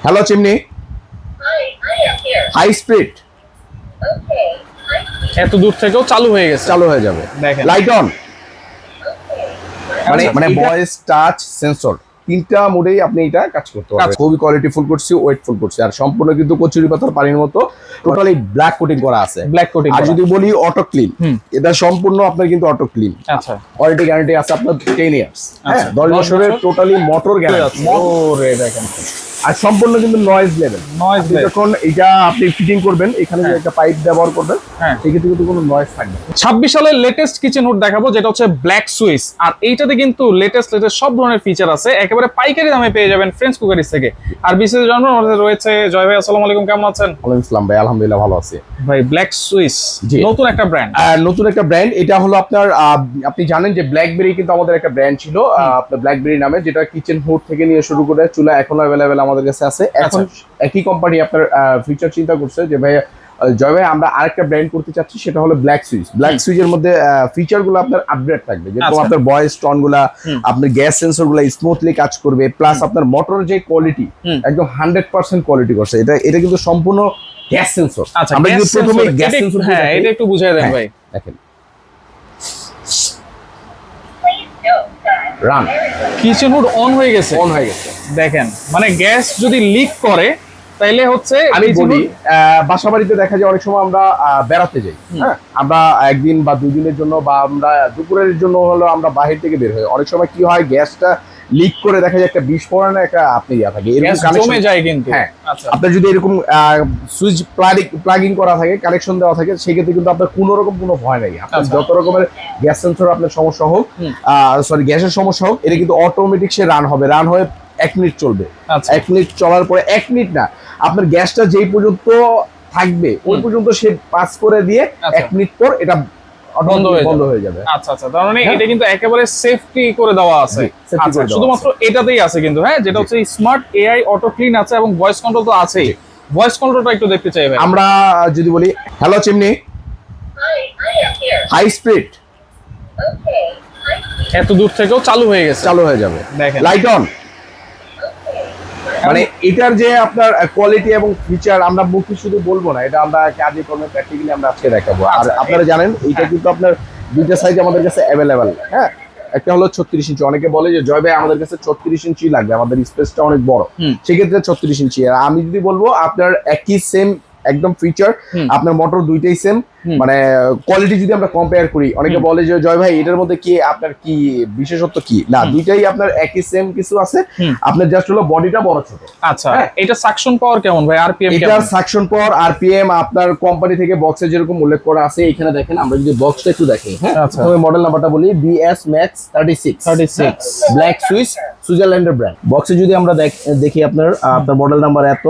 Hello chimney, high speed এত দূর থেকেও চালু হয়ে গেছে। চালু হয়ে যাবে। দেখেন লাইট অন, মানে ভয়েস টাচ সেন্সর তিনটা মোডেই আপনি এটা কাজ করতে পারবেন। খুবই কোয়ালিটি ফুল করছি, ওয়েট ফুল করছি, আর সম্পূর্ণ কিন্তু কচুরি পাতার পানির মতো টোটালি ব্ল্যাক কোটিং করা আছে। Black coating. আর যদি বলি অটো ক্লিন, এটা সম্পূর্ণ আপনার কিন্তু অটো ক্লিন। আচ্ছা, ওয়ারেন্টি গ্যারান্টি আছে আপনার 10 ইয়ার্স। হ্যাঁ, 10 বছরের টোটালি মোটর গ্যারান্টি। মোটরে দেখেন, আর সম্পূর্ণ কিন্তু নয়েজ লেভেল। Noise level. যখন এটা আপনি ফিটিং করবেন, এখানে যে একটা পাইপ ব্যবহার করবেন, সেক্ষেত্রে কিন্তু কোনো নয়েজ থাকবে না। 26 সালের লেটেস্ট কিচেন হুড দেখাবো, যেটা হচ্ছে ব্ল্যাক সুইস। আর এইটাতে কিন্তু লেটেস্ট সব ধরনের ফিচার আছে, একেবারে পাইকারি দামে পেয়ে যাবেন ফ্রেন্ডস কুকারিজ থেকে। আর বিশেষ জন্য আমাদের রয়েছে জয় ভাই। আসসালামু আলাইকুম, কেমন আছেন? ওয়ালাইকুম আসসালাম ভাই, আলহামদুলিল্লাহ ভালো আছি ভাই। ব্ল্যাক সুইস নতুন একটা ব্র্যান্ড। নতুন একটা ব্র্যান্ড। এটা হলো আপনার আপনি জানেন যে ব্ল্যাকবেরি কিন্তু আমাদের একটা ব্র্যান্ড ছিল আপনার ব্ল্যাকবেরি নামে, যেটা কিচেন হুড থেকে নিয়ে শুরু করে চুলা এখনো অ্যাভেলেবেল আমাদের কাছে আছে। এখন একই কোম্পানি আপনার ফিচার চিন্তা করছে যে ভাই জয় ভাই আমরা আরেকটা ব্র্যান্ড করতে চাচ্ছি, সেটা হলো ব্ল্যাক সুইচ। ব্ল্যাক সুইচের মধ্যে ফিচার গুলো আপনার আপডেট থাকবে, যেরকম আপনার ভয়েস টোন গুলা, আপনার গ্যাস সেন্সর গুলা স্মুথলি কাজ করবে, প্লাস আপনার মোটর যে কোয়ালিটি একদম 100% কোয়ালিটি করছে। এটা কিন্তু সম্পূর্ণ গ্যাস সেন্সর। আমরা যদি প্রথমে গ্যাস সেন্সর, হ্যাঁ এটা একটু বুঝাই দেন ভাই। দেখেন, রান কিচেন হুড অন হয়ে গেছে। অন হয়ে গেছে। দেখেন, মানে গ্যাস যদি লিক করে তাইলে হচ্ছে আমি বলি বাসা বাড়িতে দেখা যায় অনেক সময় আমরা বেড়াতে যাই, হ্যাঁ, আমরা একদিন বা দুদিনের জন্য বা আমরা দুপুরের জন্য হলো আমরা বাহির থেকে বের হই, অনেক সময় কি হয় গ্যাসটা লিক করে দেখা যায় একটা বিস্ফোরণে একটা আপনি ইয়া থাকে, এরকম জমে যায় কিন্তু। হ্যাঁ, আপনার যদি এরকম সুইচ প্লাগিং করা থাকে, কানেকশন দেওয়া থাকে, সেক্ষেত্রে কিন্তু আপনার কোনো রকম কোনো ভয় নাই। আপনার যত রকমের গ্যাস সেন্সর আপনার সমস্যা হোক, সরি গ্যাসের সমস্যা হোক, এটা কিন্তু অটোমেটিক সে রান হয়ে 1 মিনিট চলবে। 1 মিনিট চলার পরে 1 মিনিট না, আপনার গ্যাসটা যেই পর্যন্ত থাকবে ওই পর্যন্ত সে পাস করে দিয়ে 1 মিনিট পর এটা বন্ধ হয়ে যাবে। আচ্ছা আচ্ছা, তার মানে এটা কিন্তু একেবারে সেফটি করে দেওয়া আছে। আচ্ছা, শুধুমাত্র এটাতেই আছে কিন্তু, হ্যাঁ, যেটা হচ্ছে স্মার্ট এআই অটো ক্লিন আছে এবং ভয়েস কন্ট্রোল তো আছেই। ভয়েস কন্ট্রোলটা একটু দেখতে চাই ভাই। আমরা যদি বলি হ্যালো চিমনি, হাই স্পিড এত দূর থেকেও চালু হয়ে গেছে। চালু হয়ে যাবে। দেখেন লাইট অন, মানে এটার যে আপনার কোয়ালিটি এবং ফিচার আমরা মুখে শুধু বলবো না, এটা আমরা কাজে কর্মে প্র্যাকটিক্যালি আমরা আজকে দেখাবো। আর আপনারা জানেন এটা কিন্তু আপনার দুইটা সাইজ আমাদের কাছে অ্যাভেলেবেল। হ্যাঁ, একটা হলো 36 ইঞ্চি। অনেকে বলে যে জয় ভাই আমাদের কাছে 36 ইঞ্চি লাগবে, আমাদের স্পেসটা অনেক বড়, সেক্ষেত্রে 36 ইঞ্চি। আর আমি যদি বলবো আপনার একই সেম একদম ফিচার, আপনার মোটর দুইটাই সেম, মানে কোয়ালিটি যদি আমরা কম্পেয়ার করি, অনেকে বলে যে জয় ভাই এটার মধ্যে কি আপনার কি বিশেষত্ব কি, না দুইটাই আপনার একই সেম কিছু আছে, আপনার জাস্ট হলো বডিটা বড় ছোট। আচ্ছা, এটা সাকশন পাওয়ার কেমন ভাই? আরপিএম কেমন? এটা সাকশন পাওয়ার আরপিএম আপনার কোম্পানি থেকে বক্সে যেরকম উল্লেখ করা আছে এখানে দেখেন, আমরা যদি বক্সটা একটু দেখি, হ্যাঁ, প্রথমে মডেল নাম্বারটা বলি BS Max 36 ব্ল্যাক সুইস, সুইজারল্যান্ডের ব্র্যান্ড। বক্সে যদি আমরা দেখি আপনার মডেল নাম্বার এত,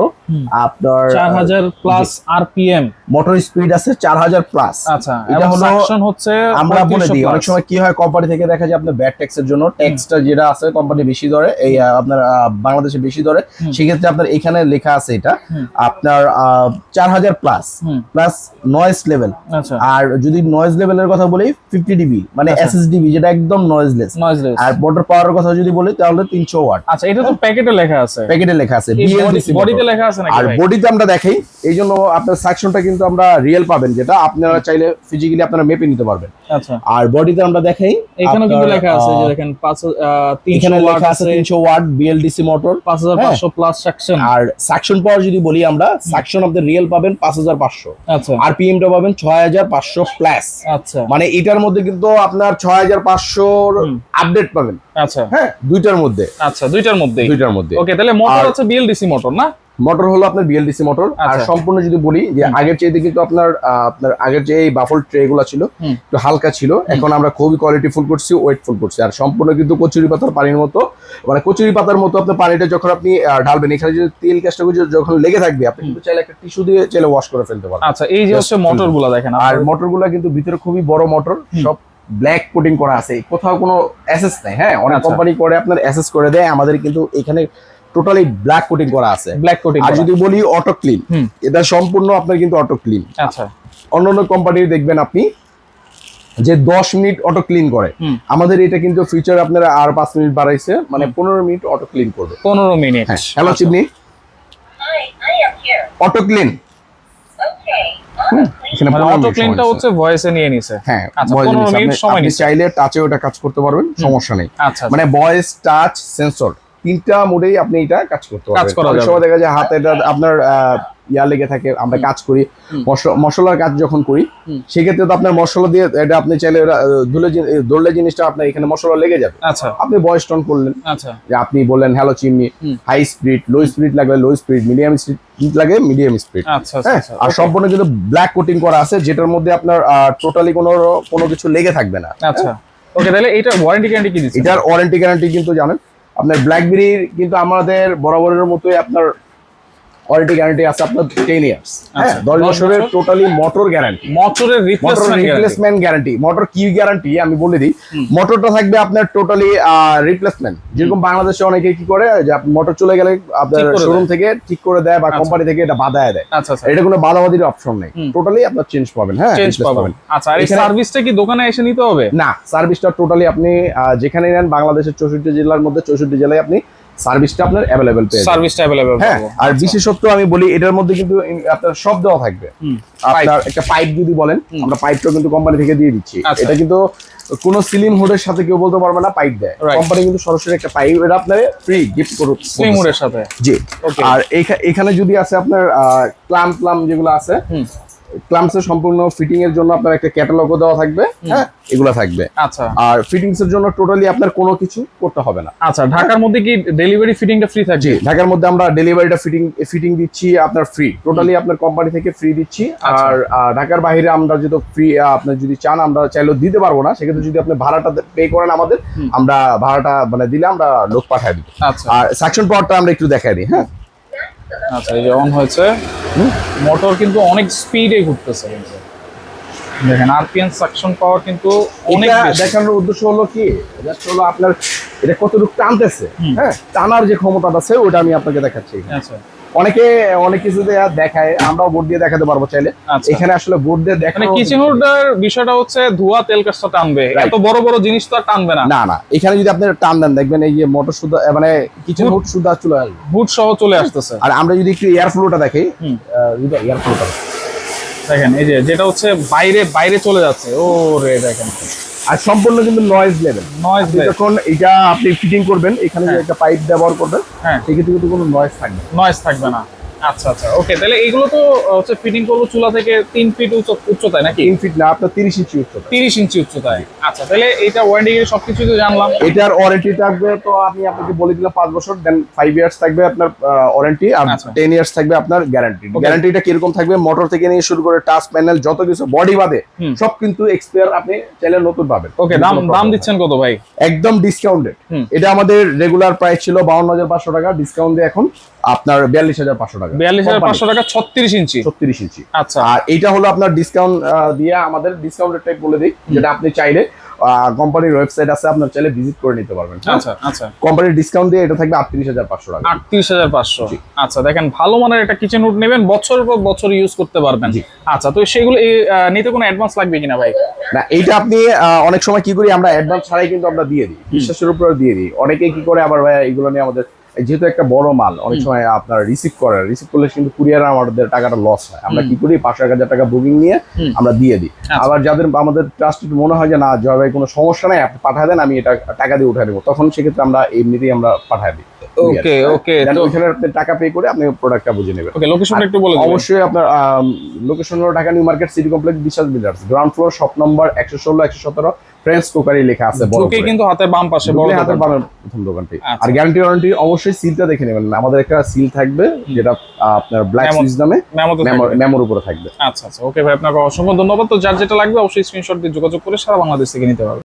আপনার 4000 প্লাস আরপিএম, মোটর স্পিড আছে 4000 প্লাস। আচ্ছা, এটা হলো সাকশন হচ্ছে আমরা বলে দিই, অনেক সময় কি হয় কোম্পানি থেকে দেখা যায় আপনার ব্যাড ট্যাক্সের জন্য ট্যাক্সটা যেটা আছে কোম্পানি বেশি ধরে, এই আপনার বাংলাদেশে বেশি ধরে, সেক্ষেত্রে আপনার এখানে লেখা আছে এটা আপনার 4000 প্লাস প্লাস নয়েজ লেভেল। আর যদি নয়েজ লেভেলের কথা বলি 50 ডিবি, মানে এসএসডিবি, যেটা একদম নয়েজলেস। আর মোটর পাওয়ারের কথা যদি বলি তাহলে 300 ওয়াট। আচ্ছা, এটা তো প্যাকেটে লেখা আছে, বডিতে লেখা আছে নাকি? আর বডিতে আমরা দেখাই, এই জন্য আপনার সাকশনটা কিন্তু আমরা রিয়েল পাবেন, যেটা আপনারা চাইলে ফিজিক্যালি আপনারা মেপে নিতে পারবেন। আচ্ছা, আর বডিতে আমরা দেখাই, এখানে কিন্তু লেখা আছে যে দেখেন 300 লেখা আছে 300 watt BLDC motor, 5500 plus suction. আর সাকশন পাওয়ার যদি বলি আমরা, সাকশন আপনাদের রিয়েল পাবেন 5500। আচ্ছা, আরপিএম টা পাবেন 6500 প্লাস। আচ্ছা, মানে এটার মধ্যে কিন্তু আপনার 6500 আপডেট পাবেন। আচ্ছা, হ্যাঁ, দুইটার মধ্যে। আচ্ছা, দুইটার মধ্যে। ওকে, তাহলে মোটর হচ্ছে বিএলডিসি মোটর না? মোটর হলো আপনার বিএলডিসি মোটর। আর সম্পূর্ণ যদি বলি যে আগের চেয়ে কিন্তু আপনার আগের যে বাফল ট্রে গুলা ছিল একটু হালকা ছিল, এখন আমরা খুবই কোয়ালিটি ফুল করছি, ওয়েট ফুল করছি। আর সম্পূর্ণ কিন্তু কচুরি পাতার পানির মতো, মানে কচুরি পাতার মতো আপনার পানিটা যখন আপনি ঢালবেন, এখানে যদি তেল গ্যাসটা যখন লেগে থাকবে, আপনি কিন্তু চাইলে একটা টিস্যু দিয়ে চাইলে ওয়াশ করে ফেলতে পারবেন। আচ্ছা, এই যে হচ্ছে মোটর গুলা দেখেন, আর মোটর গুলা কিন্তু ভিতরে খুবই বড় মোটর, সব ব্ল্যাক কোটিং করা আছে, কোথাও কোনো এসএস নাই। হ্যাঁ, অনেক কোম্পানি করে আপনার এসএস করে দেয়, আমাদের কিন্তু এখানে টোটালি ব্ল্যাক কোটিং করা আছে, ব্ল্যাক কোটিং। আর যদি বলি অটো ক্লিন, এটা সম্পূর্ণ আপনার কিন্তু অটো ক্লিন। আচ্ছা, অন্যান্য কোম্পানির দেখবেন আপনি যে 10 মিনিট অটো ক্লিন করে, আমাদের এটা কিন্তু ফিচার আপনারা আর 5 মিনিট বাড়াইছে, মানে 15 মিনিট অটো ক্লিন করবে। 15 minute. Hello chimney, auto clean. এখানে মানে 15 অটো মিনিট ক্লিনটা সময় হচ্ছে ভয়েসে নিয়ে নিছে। হ্যাঁ, আচ্ছা, voice 15 নিচ্ছে। মিনিট সময় আপনি নিচ্ছে। চাইলে টাচে ওটা কাজ করতে পারবেন, সমস্যা নেই। আচ্ছা, মানে ভয়েস, টাচ, সেন্সর তিনটা মোডেই আপনি এটা কাজ করতে কাজ পারবেন। করা অনেক যাবে। সময় দেখা যায় হাতে এটা আপনার ইয়া লেগে থাকে, আমরা কাজ করি মশলার কাজ যখন করি, সেক্ষেত্রে তো আপনার মশলা দিয়ে এটা আপনি চাইলে ধরলে জিনিসটা আপনার এখানে মশলা লেগে যাবে। আচ্ছা আপনি ভয়েস টোন করলেন, আচ্ছা যে আপনি বললেন hello chimney, high speed, low speed লাগলে লো স্পিড, মিডিয়াম স্পিড লাগে মিডিয়াম স্পিড। আচ্ছা হ্যাঁ, আচ্ছা আর সম্পূর্ণ কিন্তু ব্ল্যাক কোটিং করা আছে, যেটার মধ্যে আপনার টোটালি কোনো কিছু লেগে থাকবে না। আচ্ছা। ওকে, তাহলে এটা ওয়ারেন্টি গ্যারান্টি কি দিচ্ছে? এটার ওয়ারেন্টি গ্যারান্টি কিন্তু জানেন আপনার ব্ল্যাকবেরির কিন্তু আমাদের বরাবরের মতোই আপনার ওয়ারেন্টি গ্যারান্টি আছে আপনার 10 ইয়ার্স। হ্যাঁ, 10 বছরের টোটালি মোটর গ্যারান্টি, মোটরের রিপ্লেসমেন্ট গ্যারান্টি। মোটর কি গ্যারান্টি আমি বলে দিই, মোটরটা থাকবে আপনার টোটালি রিপ্লেসমেন্ট। যেরকম বাংলাদেশে অনেকে কি করে যে মোটর চলে গেলে আপনার শোরুম থেকে ঠিক করে দেয় বা কোম্পানি থেকে এটা বাধায় দেয়। আচ্ছা আচ্ছা, এটা কোনো বাধাবাধির অপশন নেই, টোটালি আপনার চেঞ্জ পাবেন। হ্যাঁ, চেঞ্জ পাবেন। আচ্ছা, আর এই সার্ভিসটা কি দোকানে এসে নিতে হবে? না, সার্ভিসটা টোটালি আপনি যেখানে নেন বাংলাদেশের 64 জেলার মধ্যে 64 জেলায় আপনি সার্ভিসটা আপনার অ্যাভেলেবেল পেয়ে যাবেন। সার্ভিসটা অ্যাভেলেবেল হ্যাঁ, আর বিশেষত্ব আমি বলি এটার মধ্যে কিন্তু আপনার সব দেওয়া থাকবে। আপনার একটা পাইপ যদি বলেন, আমরা পাইপটা কিন্তু কোম্পানি থেকে দিয়ে দিচ্ছি। এটা কিন্তু কোনো সিলিং হুডের সাথে কেউ বলতে পারবে না পাইপ দেয়, কোম্পানি কিন্তু সরাসরি একটা পাইপ এটা আপনার ফ্রি গিফট করুক সিলিং হুডের সাথে। জি। আর এখানে যদি আছে আপনার ক্লাম যেগুলো আছে, ক্লাম্পসের সম্পূর্ণ ফিটিং এর জন্য আপনার একটা ক্যাটালগও দেওয়া থাকবে। হ্যাঁ, এগুলো থাকবে। আচ্ছা, আর ফিটিংস এর জন্য টোটালি আপনার কোনো কিছু করতে হবে না। আচ্ছা, ঢাকার মধ্যে কি ডেলিভারি ফিটিংটা ফ্রি থাকবে? জি, ঢাকার মধ্যে আমরা ডেলিভারিটা ফিটিং দিচ্ছি আপনার ফ্রি, টোটালি আপনার কোম্পানি থেকে ফ্রি দিচ্ছি। আর ঢাকার বাইরে আমরা যদি ফ্রি আপনার যদি চান আমরা চাইলেও দিতে পারবো না, সেক্ষেত্রে যদি আপনি ভাড়াটা পে করেন আমাদের, আমরা ভাড়াটা মানে দিলে আমরা লোক পাঠিয়ে দিব। আচ্ছা, আর সাকশন পাওয়ারটা আমরা একটু দেখাই দিই। হ্যাঁ, আচ্ছা, এই যে অন হয়েছে, মোটর কিন্তু অনেক স্পিডে ঘুরতেছে। কিন্তু দেখেন আরপিএম সাকশন পাওয়ার কিন্তু অনেক এটা বেশি। দেখানোর উদ্দেশ্য হলো কি, এটা হলো আপনার এটা কতটুকু টানতেছে। হ্যাঁ, টানার যে ক্ষমতাটা আছে ওটা আমি আপনাকে দেখাচ্ছি। আচ্ছা, অনেকে অনেক কিছু দেখায়, আমরাও বোর্ড দিয়ে দেখাতে পারবো চাইলে। আচ্ছা। এখানে আসলে বোর্ড দিয়ে মানে দেখানো কিচেন হুডের বিষয়টা হচ্ছে ধোয়া তেল কাজটা টানবে, এত বড় বড় জিনিস তো আর টানবে না। না না, এখানে যদি আপনি টান দেন দেখবেন এই যে মোটর সুদ্ধা মানে কিচেন হুড সুদ্ধা চলে আসবে, হুড সহ চলে আসতেছে। আর আমরা যদি একটু এয়ার ফ্লোটা দেখি, এয়ার ফ্লোটা দেখেন এই যে যেটা হচ্ছে বাইরে বাইরে চলে যাচ্ছে। ও রে, দেখেন আর সম্পূর্ণ কিন্তু নয়েজ লেভেল। নয়েজ যখন এটা আপনি ফিটিং করবেন, এখানে যে একটা পাইপ ব্যবহার করবেন, হ্যাঁ, সেক্ষেত্রে কিন্তু কোনো নয়েজ থাকবে না। নয়েজ থাকবে না। আচ্ছা আচ্ছা, ওকে, তাহলে এগুলো তো হচ্ছে ফিটিং করবো চুলা থেকে 3 ফিট উচ্চতায় নাকি? 3 ফিট না, আপনার 30 ইঞ্চি উচ্চতা। 30 ইঞ্চি উচ্চতায়। আচ্ছা, তাহলে এটা ওয়ারেন্টি সবকিছু তো জানলাম। এটার ওয়ারেন্টি থাকবে তো আমি আপনাকে বলে দিলাম 5 বছর, দেন 5 ইয়ার্স থাকবে আপনার ওয়ারেন্টি, আর 10 ইয়ার্স থাকবে আপনার গ্যারান্টি। গ্যারান্টিটা কিরকম থাকবে, মোটর থেকে নিয়ে শুরু করে টাচ প্যানেল যত কিছু বডি বাদে সব কিন্তু এক্সপায়ার, আপনি চাইলে নতুন পাবেন। ওকে, দাম দিচ্ছেন কত ভাই? একদম ডিসকাউন্টেড। এটা আমাদের রেগুলার প্রাইস ছিল 52,500 টাকা, ডিসকাউন্ট দিয়ে এখন আপনার 42,500 টাকা। 42,500 টাকা 36 ইঞ্চি। 36 ইঞ্চি। আচ্ছা, আর এইটা হলো আপনার ডিসকাউন্ট দিয়ে আমাদের ডিসকাউন্টের টাইপ বলে দিই, যেটা আপনি চাইলে কোম্পানির ওয়েবসাইট আছে, আপনার চাইলে ভিজিট করে নিতে পারবেন। আচ্ছা আচ্ছা, কোম্পানির ডিসকাউন্ট দিয়ে এটা থাকবে 38,500 টাকা। 38,500। আচ্ছা, দেখেন ভালো মানের একটা কিচেন হুড নেবেন, বছরের পর বছর ইউজ করতে পারবেন। আচ্ছা, তো সেগুলো নিতে কোনো অ্যাডভান্স লাগবে কিনা ভাই? না, এইটা আপনি অনেক সময় কি করি আমরা অ্যাডভান্স ছাড়াই কিন্তু আমরা দিয়ে দিই, বিশ্বাসের উপর দিয়ে দিই। অনেকেই কি করে আবার ভাই এগুলো নিয়ে আমাদের যেহেতু একটা বড় মাল অনেক সময় আপনার রিসিভ করলে কিন্তু কুরিয়ার আমাদের টাকাটা লস হয়। আমরা কি করি 5,000 টাকা বুকিং নিয়ে আমরা দিয়ে দিই। আবার যাদের আমাদের ট্রাস্টেড মনে হয় যে না জয় ভাই কোনো সমস্যা নাই, আপনি পাঠিয়ে দেন, আমি এটা টাকা দিয়ে উঠে দেবো, তখন সেক্ষেত্রে আমরা এমনিতেই আমরা পাঠিয়ে দিই। ওকে ওকে, তো ওখানে আপনি টাকা পে করে আপনি প্রোডাক্টটা বুঝে নেবেন। ওকে, লোকেশনটা একটু বলে দিন। অবশ্যই আপনার লোকেশন হলো Dhaka New Market City Complex Biswas builders, ground floor, shop number 116 117, Friends Cookery লেখা আছে বড় করে। কিন্তু হাতের বাম পাশে বড় হাতের বামের প্রথম দোকানটি। আর গ্যারান্টি ওয়ারেন্টি অবশ্যই সিলটা দেখে নেবেন, আমাদের একটা সিল থাকবে যেটা আপনার ব্ল্যাক সুইচ নামে মেমোর উপরে থাকবে। আচ্ছা আচ্ছা, ওকে ভাই, আপনাকে অসংখ্য ধন্যবাদ। তো যার যেটা লাগবে অবশ্যই স্ক্রিনশট দিয়ে যোগাযোগ করে সারা বাংলাদেশ থেকে নিতে পারবেন।